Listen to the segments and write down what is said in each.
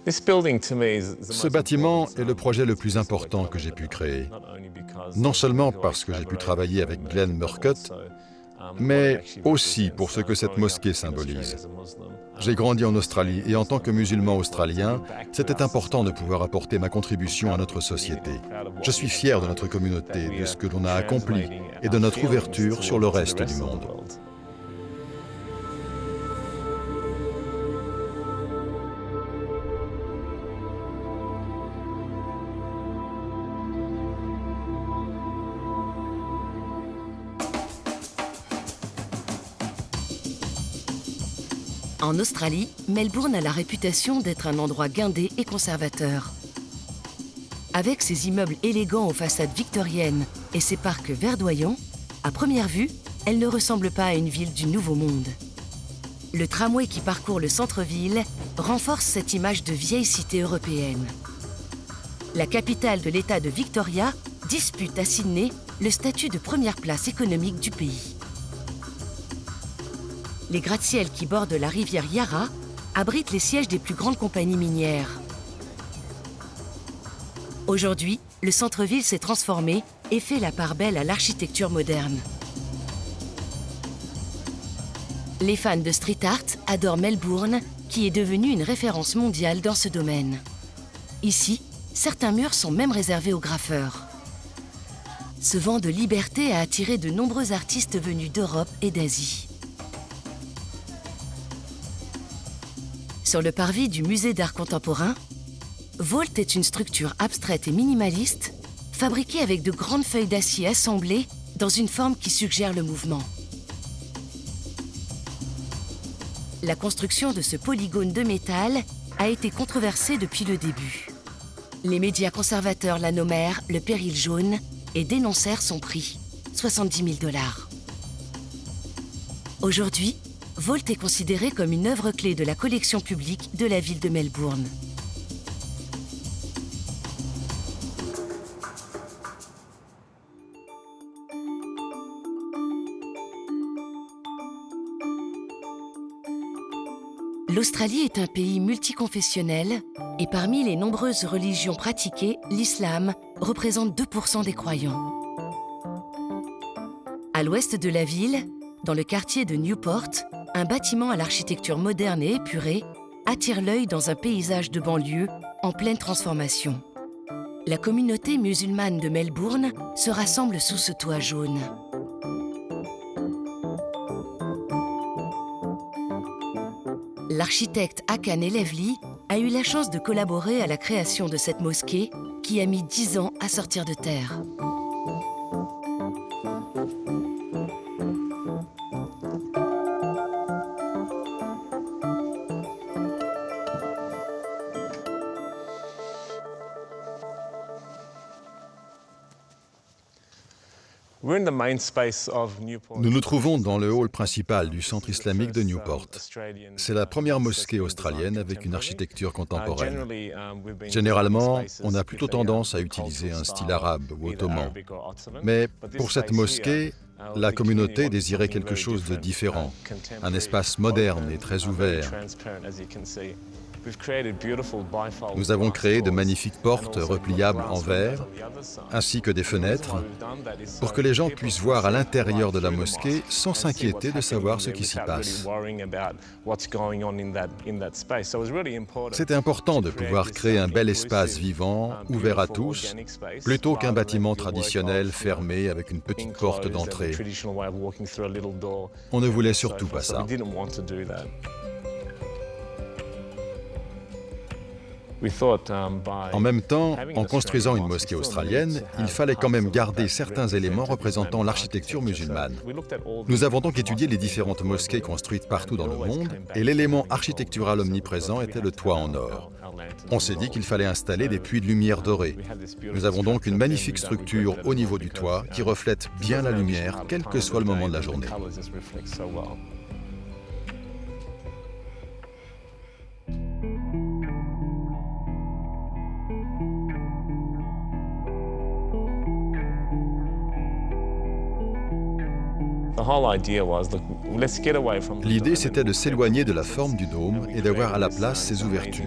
Ce bâtiment est le projet le plus important que j'ai pu créer. Non seulement parce que j'ai pu travailler avec Glenn Murcutt, mais aussi pour ce que cette mosquée symbolise. J'ai grandi en Australie et en tant que musulman australien, c'était important de pouvoir apporter ma contribution à notre société. Je suis fier de notre communauté, de ce que l'on a accompli et de notre ouverture sur le reste du monde. En Australie, Melbourne a la réputation d'être un endroit guindé et conservateur. Avec ses immeubles élégants aux façades victoriennes et ses parcs verdoyants, à première vue, elle ne ressemble pas à une ville du Nouveau Monde. Le tramway qui parcourt le centre-ville renforce cette image de vieille cité européenne. La capitale de l'État de Victoria dispute à Sydney le statut de première place économique du pays. Les gratte-ciels qui bordent la rivière Yarra abritent les sièges des plus grandes compagnies minières. Aujourd'hui, le centre-ville s'est transformé et fait la part belle à l'architecture moderne. Les fans de street art adorent Melbourne, qui est devenue une référence mondiale dans ce domaine. Ici, certains murs sont même réservés aux graffeurs. Ce vent de liberté a attiré de nombreux artistes venus d'Europe et d'Asie. Sur le parvis du musée d'art contemporain, Vault est une structure abstraite et minimaliste, fabriquée avec de grandes feuilles d'acier assemblées dans une forme qui suggère le mouvement. La construction de ce polygone de métal a été controversée depuis le début. Les médias conservateurs la nommèrent le péril jaune et dénoncèrent son prix, 70 000 $. Aujourd'hui, Vault est considéré comme une œuvre clé de la collection publique de la ville de Melbourne. L'Australie est un pays multiconfessionnel et parmi les nombreuses religions pratiquées, l'islam représente 2% des croyants. À l'ouest de la ville, dans le quartier de Newport, un bâtiment à l'architecture moderne et épurée attire l'œil dans un paysage de banlieue en pleine transformation. La communauté musulmane de Melbourne se rassemble sous ce toit jaune. L'architecte Hakan Elevli a eu la chance de collaborer à la création de cette mosquée qui a mis 10 ans à sortir de terre. Nous nous trouvons dans le hall principal du centre islamique de Newport. C'est la première mosquée australienne avec une architecture contemporaine. Généralement, on a plutôt tendance à utiliser un style arabe ou ottoman. Mais pour cette mosquée, la communauté désirait quelque chose de différent, un espace moderne et très ouvert. Nous avons créé de magnifiques portes repliables en verre, ainsi que des fenêtres, pour que les gens puissent voir à l'intérieur de la mosquée sans s'inquiéter de savoir ce qui s'y passe. C'était important de pouvoir créer un bel espace vivant, ouvert à tous, plutôt qu'un bâtiment traditionnel fermé avec une petite porte d'entrée. On ne voulait surtout pas ça. En même temps, en construisant une mosquée australienne, il fallait quand même garder certains éléments représentant l'architecture musulmane. Nous avons donc étudié les différentes mosquées construites partout dans le monde, et l'élément architectural omniprésent était le toit en or. On s'est dit qu'il fallait installer des puits de lumière dorés. Nous avons donc une magnifique structure au niveau du toit qui reflète bien la lumière, quel que soit le moment de la journée. L'idée, c'était de s'éloigner de la forme du dôme et d'avoir à la place ces ouvertures.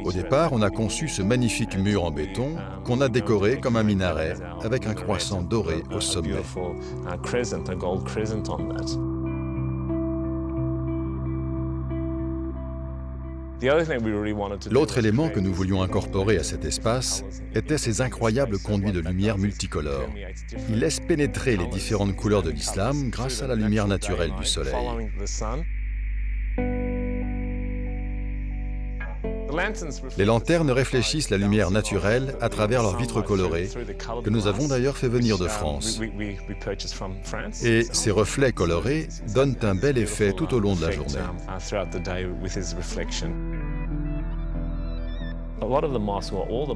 Au départ, on a conçu ce magnifique mur en béton qu'on a décoré comme un minaret avec un croissant doré au sommet. L'autre élément que nous voulions incorporer à cet espace étaient ces incroyables conduits de lumière multicolores. Ils laissent pénétrer les différentes couleurs de l'islam grâce à la lumière naturelle du soleil. Les lanternes réfléchissent la lumière naturelle à travers leurs vitres colorées, que nous avons d'ailleurs fait venir de France. Et ces reflets colorés donnent un bel effet tout au long de la journée.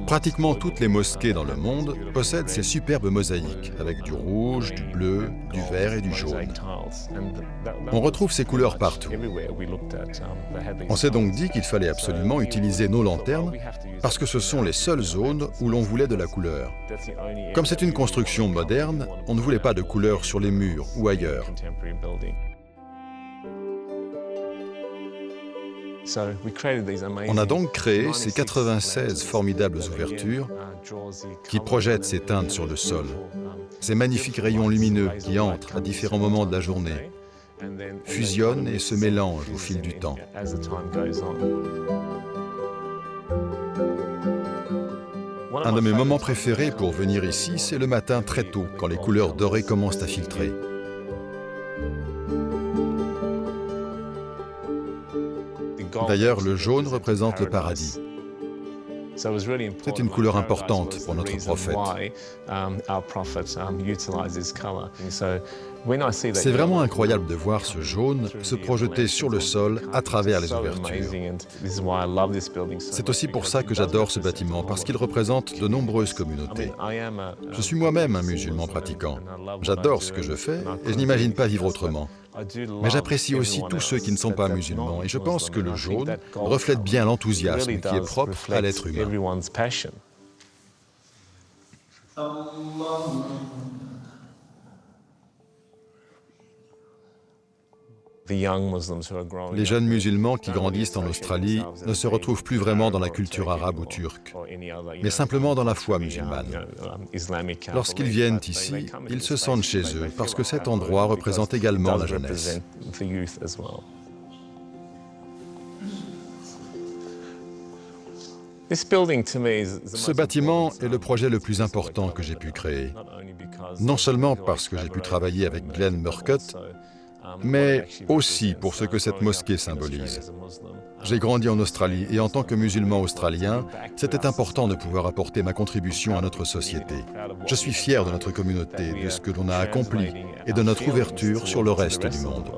Pratiquement toutes les mosquées dans le monde possèdent ces superbes mosaïques, avec du rouge, du bleu, du vert et du jaune. On retrouve ces couleurs partout. On s'est donc dit qu'il fallait absolument utiliser nos lanternes parce que ce sont les seules zones où l'on voulait de la couleur. Comme c'est une construction moderne, on ne voulait pas de couleur sur les murs ou ailleurs. On a donc créé ces 96 formidables ouvertures qui projettent ces teintes sur le sol, ces magnifiques rayons lumineux qui entrent à différents moments de la journée, fusionnent et se mélangent au fil du temps. Un de mes moments préférés pour venir ici, c'est le matin très tôt, quand les couleurs dorées commencent à filtrer. D'ailleurs, le jaune représente le paradis. C'est une couleur importante pour notre prophète. C'est vraiment incroyable de voir ce jaune se projeter sur le sol à travers les ouvertures. C'est aussi pour ça que j'adore ce bâtiment, parce qu'il représente de nombreuses communautés. Je suis moi-même un musulman pratiquant. J'adore ce que je fais et je n'imagine pas vivre autrement. Mais j'apprécie aussi tous ceux qui ne sont pas musulmans et je pense que le jaune reflète bien l'enthousiasme qui est propre à l'être humain. Les jeunes musulmans qui grandissent en Australie ne se retrouvent plus vraiment dans la culture arabe ou turque, mais simplement dans la foi musulmane. Lorsqu'ils viennent ici, ils se sentent chez eux parce que cet endroit représente également la jeunesse. Ce bâtiment est le projet le plus important que j'ai pu créer, non seulement parce que j'ai pu travailler avec Glenn Murcutt, mais aussi pour ce que cette mosquée symbolise. J'ai grandi en Australie et en tant que musulman australien, c'était important de pouvoir apporter ma contribution à notre société. Je suis fier de notre communauté, de ce que l'on a accompli et de notre ouverture sur le reste du monde.